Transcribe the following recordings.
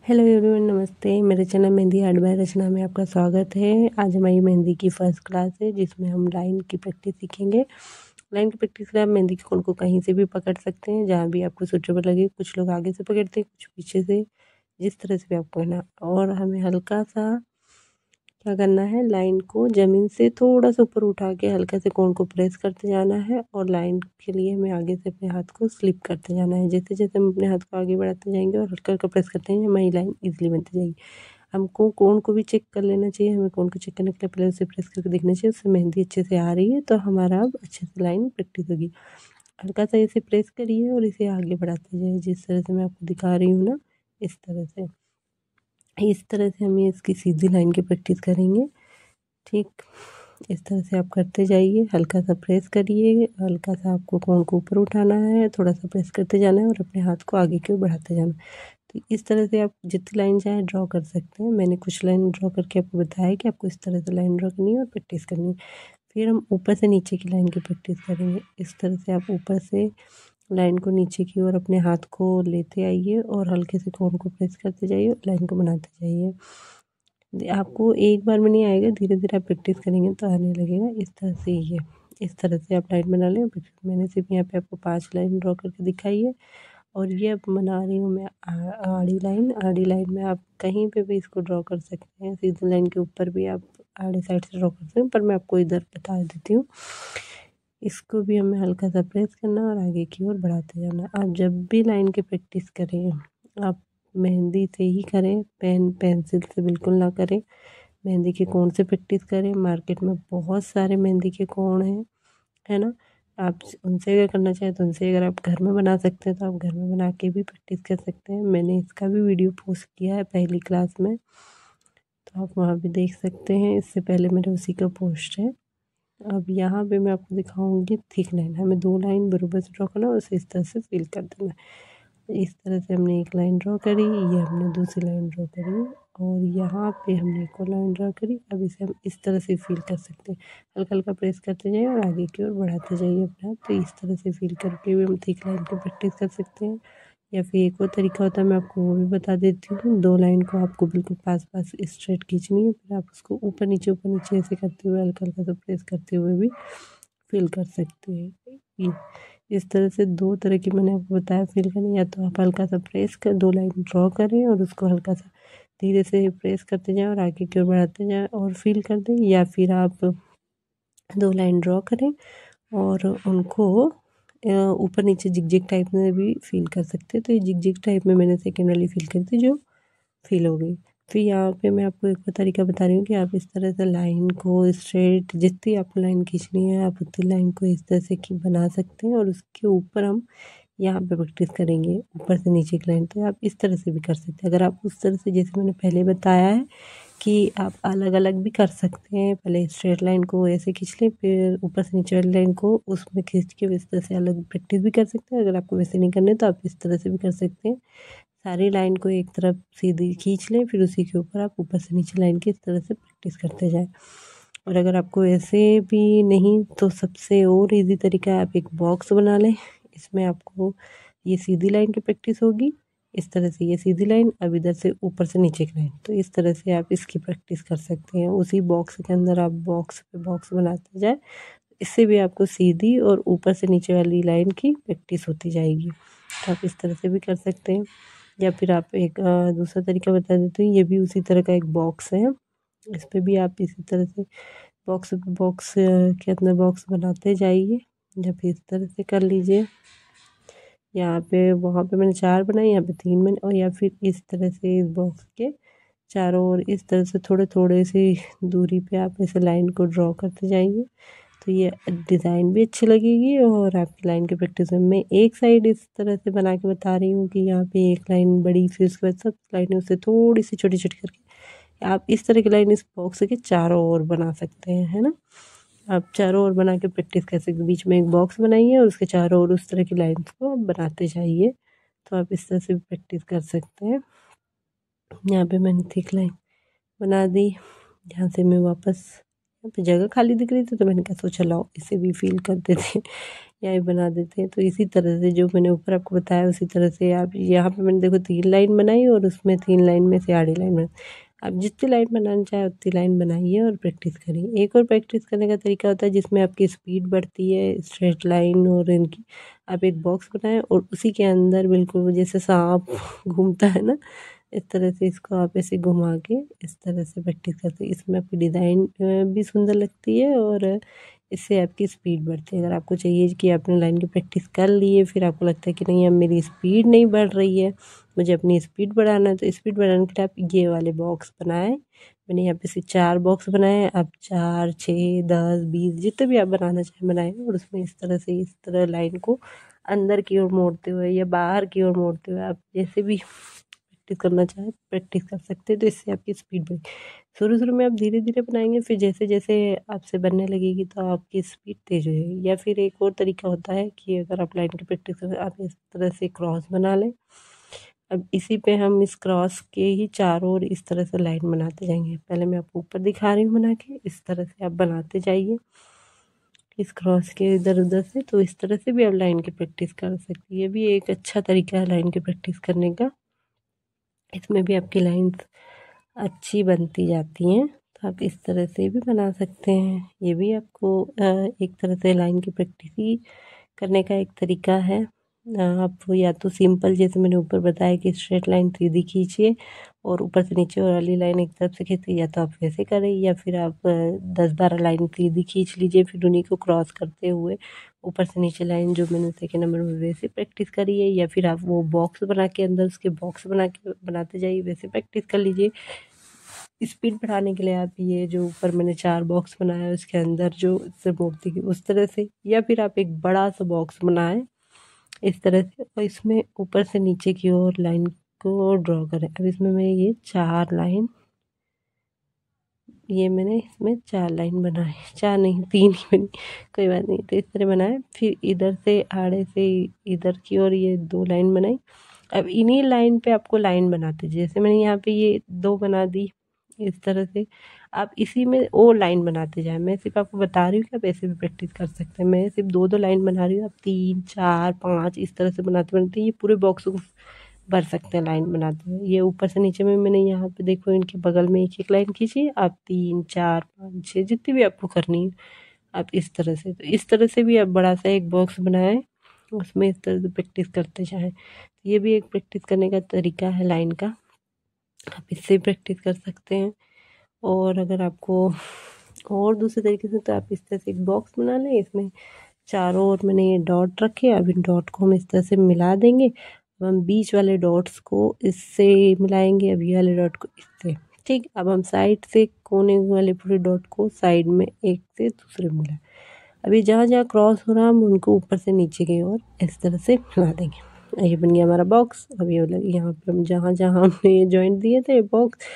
Hello everyone, नमस्ते। मेरे channel mehndi art bye रचना में आपका स्वागत है। आज हमारी मेहंदी की फर्स्ट क्लास है जिसमें हम लाइन की प्रैक्टिस सीखेंगे। लाइन की प्रैक्टिस में आप मेहंदी के कोन को कहीं से भी पकड़ सकते हैं, जहाँ भी आपको सूटेबल लगे। कुछ लोग आगे से पकड़ते हैं, कुछ पीछे से, जिस तरह से भी आपको करना। और हमें हल्का सा क्या करना है, लाइन को ज़मीन से थोड़ा सा ऊपर उठा के हल्का से कोन को प्रेस करते जाना है। और लाइन के लिए हमें आगे से अपने हाथ को स्लिप करते जाना है। जैसे जैसे हम अपने हाथ को आगे बढ़ाते जाएंगे और हल्का हल्का प्रेस करते हैं, हमारी लाइन इजीली बनती जाएगी। हमको कोन को भी चेक कर लेना चाहिए। हमें कोन को चेक करने के लिए पहले उसे प्रेस करके देखना चाहिए, उससे मेहंदी अच्छे से आ रही है तो हमारा अब अच्छे से लाइन प्रैक्टिस होगी। हल्का सा इसे प्रेस करिए और इसे आगे बढ़ाते जाइए, जिस तरह से मैं आपको दिखा रही हूँ ना, इस तरह से। इस तरह से हम ये इसकी सीधी लाइन की प्रैक्टिस करेंगे। ठीक इस तरह से आप करते जाइए, हल्का सा प्रेस करिए, हल्का सा आपको कोन को ऊपर उठाना है, थोड़ा सा प्रेस करते जाना है और अपने हाथ को आगे की ओर बढ़ाते जाना है। तो इस तरह से आप जितनी लाइन चाहे ड्रॉ कर सकते हैं। मैंने कुछ लाइन ड्रॉ करके आपको बताया कि आपको इस तरह से लाइन ड्रॉ करनी है और प्रैक्टिस करनी है। फिर हम ऊपर से नीचे की लाइन की प्रैक्टिस करेंगे। इस तरह से आप ऊपर से लाइन को नीचे की ओर अपने हाथ को लेते आइए और हल्के से कोन को प्रेस करते जाइए और लाइन को बनाते जाइए। आपको एक बार में नहीं आएगा, धीरे धीरे आप प्रैक्टिस करेंगे तो आने लगेगा। इस तरह से ये इस तरह से आप लाइन बना लें। मैंने सिर्फ यहाँ पे आपको 5 लाइन ड्रॉ करके दिखाई है। और ये अब बना रही हूँ मैं आड़ी लाइन। आड़ी लाइन में आप कहीं पे भी इसको ड्रॉ कर सकते हैं, सीधी लाइन के ऊपर भी आप आड़े साइड से ड्रॉ कर सकते हैं, पर मैं आपको इधर बता देती हूँ। इसको भी हमें हल्का सा प्रेस करना और आगे की ओर बढ़ाते जाना। आप जब भी लाइन की प्रैक्टिस करें, आप मेहंदी से ही करें, पेंसिल से बिल्कुल ना करें। मेहंदी के कोन से प्रैक्टिस करें। मार्केट में बहुत सारे मेहंदी के कोन हैं, है ना। आप उनसे अगर करना चाहें तो उनसे, अगर आप घर में बना सकते हैं तो आप घर में बना के भी प्रैक्टिस कर सकते हैं। मैंने इसका भी वीडियो पोस्ट किया है पहली क्लास में, तो आप वहाँ भी देख सकते हैं। इससे पहले मेरे उसी का पोस्ट है। अब यहाँ पे मैं आपको दिखाऊंगी थिक लाइन। हमें 2 लाइन बराबर से ड्रॉ करना है और उसे इस तरह से फिल कर देना है। इस तरह से हमने एक लाइन ड्रॉ करी, ये हमने दूसरी लाइन ड्रॉ करी और यहाँ पे हमने एक और लाइन ड्रॉ करी। अब इसे हम इस तरह से फिल कर सकते हैं। हल्का हल्का प्रेस करते जाइए और आगे की ओर बढ़ाते जाइए अपना। तो इस तरह से फिल करके भी हम थिक लाइन की प्रैक्टिस कर सकते हैं। या फिर एक और तरीका होता है, मैं आपको वो भी बता देती हूँ। 2 लाइन को आपको बिल्कुल पास पास स्ट्रेट खींचनी है, फिर आप उसको ऊपर नीचे ऐसे करते हुए हल्का हल्का सा प्रेस करते हुए भी फिल कर सकते हैं। ये इस तरह से 2 तरह की मैंने आपको बताया फिल करनी। या तो आप हल्का सा प्रेस कर 2 लाइन ड्रॉ करें और उसको हल्का सा धीरे से प्रेस करते जाएं और आगे की ओर बढ़ाते जाएं और फिल कर दें। या फिर आप 2 लाइन ड्रॉ करें और उनको ऊपर नीचे जिग टाइप में भी फिल कर सकते हैं। तो ये जिग टाइप में मैंने सेकेंड वाली फिल करी थी, जो फिल हो गई। फिर यहाँ पे मैं आपको एक और तरीका बता रही हूँ कि आप इस तरह से लाइन को स्ट्रेट, जितनी आपको लाइन खींचनी है आप उतनी लाइन को इस तरह से बना सकते हैं। और उसके ऊपर हम यहाँ पे प्रैक्टिस करेंगे ऊपर से नीचे की लाइन। तो आप इस तरह से भी कर सकते हैं। अगर आप उस तरह से, जैसे मैंने पहले बताया है कि आप अलग अलग भी कर सकते हैं। पहले स्ट्रेट लाइन को ऐसे खींच लें, फिर ऊपर से नीचे वाली लाइन को उसमें खींच के इस तरह से अलग प्रैक्टिस भी कर सकते हैं। अगर आपको वैसे नहीं करने तो आप इस तरह से भी कर सकते हैं। सारी लाइन को एक तरफ सीधी खींच लें, फिर उसी के ऊपर आप ऊपर से नीचे लाइन की इस तरह से प्रैक्टिस करते जाएं। और अगर आपको ऐसे भी नहीं तो सबसे और इजी तरीका है, आप एक बॉक्स बना लें। इसमें आपको ये सीधी लाइन की प्रैक्टिस होगी, इस तरह से ये सीधी लाइन, अब इधर से ऊपर से नीचे की लाइन। तो इस तरह से आप इसकी प्रैक्टिस कर सकते हैं। उसी बॉक्स के अंदर आप बॉक्स पे बॉक्स बनाते जाए, इससे भी आपको सीधी और ऊपर से नीचे वाली लाइन की प्रैक्टिस होती जाएगी। तो आप इस तरह से भी कर सकते हैं। या फिर आप एक दूसरा तरीका बता देती हूँ। ये भी उसी तरह का एक बॉक्स है, इस पे भी आप इसी तरह से बॉक्स के अंदर बॉक्स बनाते जाइए। जब इस तरह से कर लीजिए, यहाँ पे वहाँ पे मैंने 4 बनाए, यहाँ पे 3 मैंने, और या फिर इस तरह से इस बॉक्स के चारों ओर इस तरह से थोड़े थोड़े से दूरी पे आप ऐसे लाइन को ड्रॉ करते जाएंगे। तो ये डिज़ाइन भी अच्छी लगेगी और आपकी लाइन की प्रैक्टिस में। मैं एक साइड इस तरह से बना के बता रही हूँ कि यहाँ पे एक लाइन बड़ी, फिर उसके बाद सब लाइनें उससे थोड़ी सी छोटी छोटी करके आप इस तरह की लाइन इस बॉक्स के चारों ओर बना सकते हैं, है ना। आप चारों ओर बना के प्रैक्टिस कर सकते हैं। बीच में एक बॉक्स बनाइए और उसके चारों ओर उस तरह की लाइन्स को आप बनाते जाइए। तो आप इस तरह से भी प्रैक्टिस कर सकते हैं। यहाँ पे मैंने थिक लाइन बना दी। यहाँ से मैं वापस, यहाँ पे जगह खाली दिख रही थी तो मैंने कहा सोचा लाओ इसे भी फिल कर देते हैं। यहाँ भी बना देते हैं। तो इसी तरह से जो मैंने ऊपर आपको बताया उसी तरह से आप यहाँ पे मैंने देखो 3 लाइन बनाई और उसमें 3 लाइन में से आड़ी लाइन बनाई। आप जितनी लाइन बनाना चाहे उतनी लाइन बनाइए और प्रैक्टिस करिए। एक और प्रैक्टिस करने का तरीका होता है जिसमें आपकी स्पीड बढ़ती है, स्ट्रेट लाइन और इनकी। आप एक बॉक्स बनाएं और उसी के अंदर बिल्कुल वो जैसे सांप घूमता है ना, इस तरह से इसको आप ऐसे घुमा के इस तरह से प्रैक्टिस करते हैं। इसमें आपकी डिज़ाइन भी सुंदर लगती है और इससे आपकी स्पीड बढ़ती है। अगर आपको चाहिए कि आपने लाइन की प्रैक्टिस कर ली है, फिर आपको लगता है कि नहीं अब मेरी स्पीड नहीं बढ़ रही है, मुझे अपनी स्पीड बढ़ाना है, तो स्पीड बढ़ाने के लिए आप ये वाले बॉक्स बनाएं। मैंने यहाँ पे से 4 बॉक्स बनाए हैं। आप 4, 6, 10, 20 जितने भी आप बनाना चाहें बनाएं और उसमें इस तरह से इस तरह लाइन को अंदर की ओर मोड़ते हुए या बाहर की ओर मोड़ते हुए आप जैसे भी प्रैक्टिस करना चाहें प्रैक्टिस कर सकते हैं। तो इससे आपकी स्पीड बढ़ेगी। शुरू शुरू में आप धीरे धीरे बनाएंगे, फिर जैसे जैसे आपसे बनने लगेगी तो आपकी स्पीड तेज हो जाएगी। या फिर एक और तरीका होता है कि अगर आप लाइन की प्रैक्टिस करें, आप इस तरह से क्रॉस बना लें। अब इसी पे हम इस क्रॉस के ही चारों ओर इस तरह से लाइन बनाते जाएंगे। पहले मैं आपको ऊपर दिखा रही हूँ बना के, इस तरह से आप बनाते जाइए इस क्रॉस के इधर उधर से। तो इस तरह से भी आप लाइन की प्रैक्टिस कर सकती है। ये भी एक अच्छा तरीका है लाइन की प्रैक्टिस करने का। इसमें भी आपकी लाइंस अच्छी बनती जाती हैं। तो आप इस तरह से भी बना सकते हैं। ये भी आपको एक तरह से लाइन की प्रैक्टिस ही करने का एक तरीका है। आप या तो सिंपल जैसे मैंने ऊपर बताया कि स्ट्रेट लाइन सीधी खींचिए और ऊपर से नीचे वाली लाइन एक तरफ से खींचिए, या तो आप वैसे करें या फिर आप 10-12 लाइन सीधी खींच लीजिए, फिर उन्हीं को क्रॉस करते हुए ऊपर से नीचे लाइन जो मैंने सेकेंड नंबर में वैसे प्रैक्टिस करिए। या फिर आप वो बॉक्स बना के अंदर उसके बॉक्स बना के बनाते जाइए, वैसे प्रैक्टिस कर लीजिए। स्पीड बढ़ाने के लिए आप ये जो ऊपर मैंने 4 बॉक्स बनाया उसके अंदर जो से मूर्ति की उस तरह से, या फिर आप एक बड़ा सा बॉक्स बनाएं इस तरह से और इसमें ऊपर से नीचे की ओर लाइन को ड्रॉ करें। अब इसमें मैं ये 4 लाइन, ये मैंने इसमें 4 लाइन बनाए, 4 नहीं 3 ही बनी, कोई बात नहीं। तो इस तरह बनाए, फिर इधर से आड़े से इधर की ओर ये 2 लाइन बनाई। अब इन्हीं लाइन पे आपको लाइन बनाते, जैसे मैंने यहाँ पे ये 2 बना दी इस तरह से, आप इसी में और लाइन बनाते जाएं। मैं सिर्फ आपको बता रही हूँ कि आप ऐसे भी प्रैक्टिस कर सकते हैं। मैं सिर्फ 2-2 लाइन बना रही हूँ, आप 3, 4, 5 इस तरह से बनाते बनाते ये पूरे बॉक्स को भर सकते हैं लाइन बनाते हुए। ये ऊपर से नीचे में मैंने यहाँ पे देखो इनके बगल में एक एक लाइन खींची, आप 3, 4, 5, 6 जितनी भी आपको करनी है आप इस तरह से। तो इस तरह से भी आप बड़ा सा एक बॉक्स बनाएं, उसमें इस तरह से प्रैक्टिस करते जाएं। ये भी एक प्रैक्टिस करने का तरीका है लाइन का, आप इससे प्रैक्टिस कर सकते हैं। और अगर आपको और दूसरे तरीके से, तो आप इस तरह से एक बॉक्स बना लें, इसमें चारों ओर मैंने ये डॉट रखे। अब इन डॉट को हम इस तरह से मिला देंगे। अब हम बीच वाले डॉट्स को इससे मिलाएंगे, अब ये वाले डॉट को इससे। ठीक, अब हम साइड से कोने वाले पूरे डॉट को साइड में एक से दूसरे में मिलाएं। अभी जहाँ जहाँ क्रॉस हो रहा हम उनको ऊपर से नीचे की ओर इस तरह से मिला देंगे। ये बन गया हमारा बॉक्स। अब ये यहाँ पे हम जहाँ जहाँ हमने ये जॉइंट दिए थे बॉक्स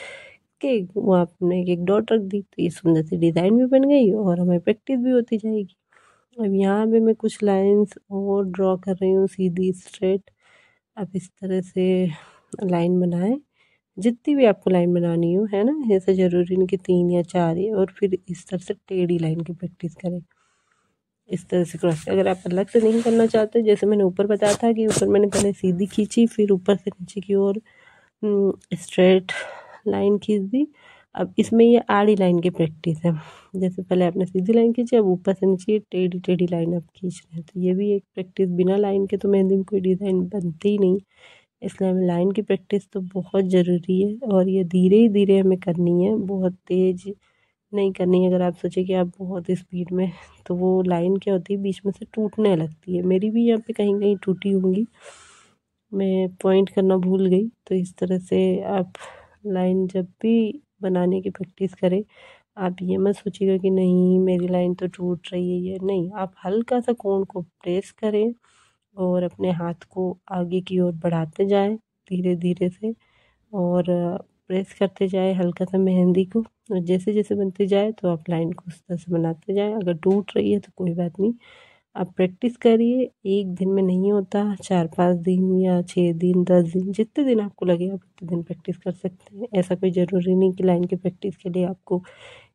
के, वहाँ हमने एक एक डॉट रख दी, तो ये सुंदर सी डिज़ाइन भी बन गई और हमें प्रैक्टिस भी होती जाएगी। अब यहाँ पे मैं कुछ लाइंस और ड्रॉ कर रही हूँ सीधी स्ट्रेट। आप इस तरह से लाइन बनाएं, जितनी भी आपको लाइन बनानी हो, है ना, ऐसा ज़रूरी नहीं कि 3 या 4 ही। और फिर इस तरह से टेढ़ी लाइन की प्रैक्टिस करें इस तरह से क्रॉस। अगर आप अलग से नहीं करना चाहते, जैसे मैंने ऊपर बताया था कि ऊपर मैंने पहले सीधी खींची, फिर ऊपर से नीचे की ओर स्ट्रेट लाइन खींच दी। अब इसमें ये आड़ी लाइन की प्रैक्टिस है। जैसे पहले आपने सीधी लाइन खींची, अब ऊपर से नीचे टेढ़ी टेढ़ी लाइन आप खींच रहे हैं। तो ये भी एक प्रैक्टिस, बिना लाइन के तो मेहंदी में कोई डिज़ाइन बनती ही नहीं, इसलिए हमें लाइन की प्रैक्टिस तो बहुत ज़रूरी है। और ये धीरे ही धीरे हमें करनी है, बहुत तेज़ नहीं करनी है। अगर आप सोचें कि आप बहुत स्पीड में, तो वो लाइन क्या होती है बीच में से टूटने लगती है। मेरी भी यहाँ पे कहीं कहीं टूटी होंगी, मैं पॉइंट करना भूल गई। तो इस तरह से आप लाइन जब भी बनाने की प्रैक्टिस करें, आप ये मत सोचिएगा कि नहीं मेरी लाइन तो टूट रही है, ये नहीं। आप हल्का सा कोण को प्रेस करें और अपने हाथ को आगे की ओर बढ़ाते जाएं धीरे धीरे से, और प्रेस करते जाए हल्का सा मेहंदी को। और जैसे जैसे बनते जाए तो आप लाइन को उस तरह से बनाते जाएं। अगर टूट रही है तो कोई बात नहीं, आप प्रैक्टिस करिए। एक दिन में नहीं होता, 4-5 दिन या 6 दिन, 10 दिन, जितने दिन आपको लगे आप उतने दिन प्रैक्टिस कर सकते हैं। ऐसा कोई ज़रूरी नहीं कि लाइन की प्रैक्टिस के लिए आपको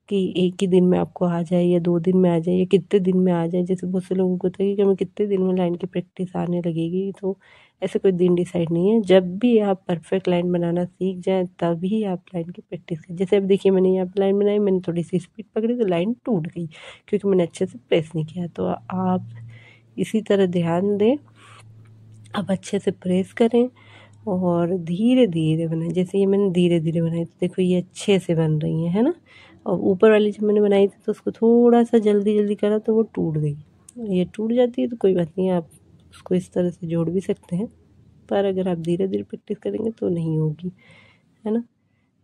कि एक ही दिन में आपको आ जाए या 2 दिन में आ जाए या कितने दिन में आ जाए। जैसे बहुत से लोगों को होता है कि हमें कितने दिन में लाइन की प्रैक्टिस आने लगेगी, तो ऐसे कोई दिन डिसाइड नहीं है। जब भी आप परफेक्ट लाइन बनाना सीख जाएँ तभी आप लाइन की प्रैक्टिस करें। जैसे अब देखिए मैंने यहाँ पे लाइन बनाई, मैंने थोड़ी सी स्पीड पकड़ी तो लाइन टूट गई क्योंकि मैंने अच्छे से प्रेस नहीं किया। तो आप इसी तरह ध्यान दें, आप अच्छे से प्रेस करें और धीरे धीरे बनाएं। जैसे ये मैंने धीरे धीरे बनाई तो देखो ये अच्छे से बन रही है ना। और ऊपर वाली जब मैंने बनाई थी तो उसको थोड़ा सा जल्दी जल्दी करा तो वो टूट गई। ये टूट जाती है तो कोई बात नहीं, आप उसको इस तरह से जोड़ भी सकते हैं, पर अगर आप धीरे धीरे प्रैक्टिस करेंगे तो नहीं होगी, है ना।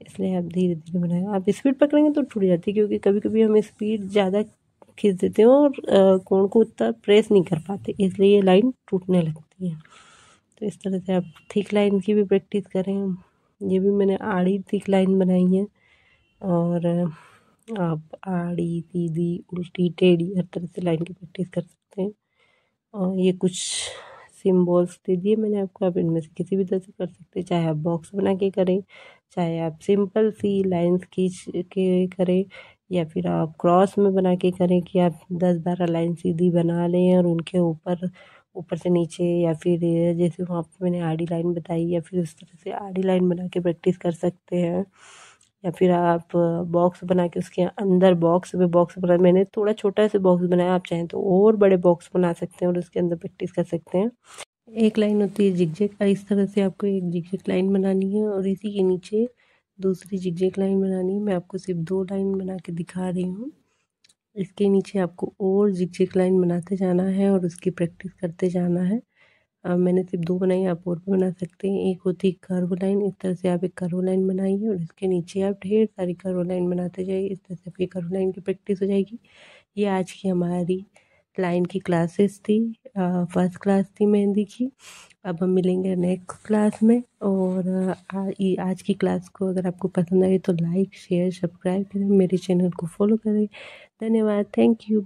इसलिए आप धीरे धीरे बनाएं। आप स्पीड पकड़ेंगे तो टूट जाती है, क्योंकि कभी कभी हम स्पीड ज़्यादा खींच देते हैं और कोण को उतना प्रेस नहीं कर पाते, इसलिए ये लाइन टूटने लगती है। तो इस तरह से आप थिक लाइन की भी प्रैक्टिस करें। ये भी मैंने आड़ी थिक लाइन बनाई है, और आप आड़ी सीधी उल्टी टेढ़ी हर तरह से लाइन की प्रैक्टिस कर सकते हैं। और ये कुछ सिम्बॉल्स दे दिए मैंने आपको, आप इनमें से किसी भी तरह से कर सकते हैं। चाहे आप बॉक्स बना के करें, चाहे आप सिंपल सी लाइंस खींच के करें, या फिर आप क्रॉस में बना के करें कि आप 10-12 लाइन सीधी बना लें और उनके ऊपर ऊपर से नीचे, या फिर जैसे वहाँ पे मैंने आड़ी लाइन बताई, या फिर उस तरह से आड़ी लाइन बना के प्रैक्टिस कर सकते हैं। या फिर आप बॉक्स बना के उसके अंदर बॉक्स बना, मैंने थोड़ा छोटा सा बॉक्स बनाया, आप चाहें तो और बड़े बॉक्स बना सकते हैं और उसके अंदर प्रैक्टिस कर सकते हैं। एक लाइन होती है जिगजैग, इस तरह से आपको एक जिगजैग लाइन बनानी है और इसी के नीचे दूसरी जिगजैग लाइन बनानी है। मैं आपको सिर्फ 2 लाइन बना के दिखा रही हूँ। इसके नीचे आपको और जिगजैग लाइन बनाते जाना है और उसकी प्रैक्टिस करते जाना है। मैंने सिर्फ 2 बनाई, आप और भी बना सकते हैं। एक होती है कर्व लाइन, इस तरह से आप एक कर्व लाइन बनाइए और इसके नीचे आप ढेर सारी कर्व लाइन बनाते जाइए। इस तरह से आपकी कर्व लाइन की प्रैक्टिस हो जाएगी। ये आज की हमारी लाइन की क्लासेस थी, फर्स्ट क्लास थी मेहंदी की। अब हम मिलेंगे नेक्स्ट क्लास में। और आज की क्लास को अगर आपको पसंद आई तो लाइक शेयर सब्सक्राइब करें, मेरे चैनल को फॉलो करें। धन्यवाद, थैंक यू।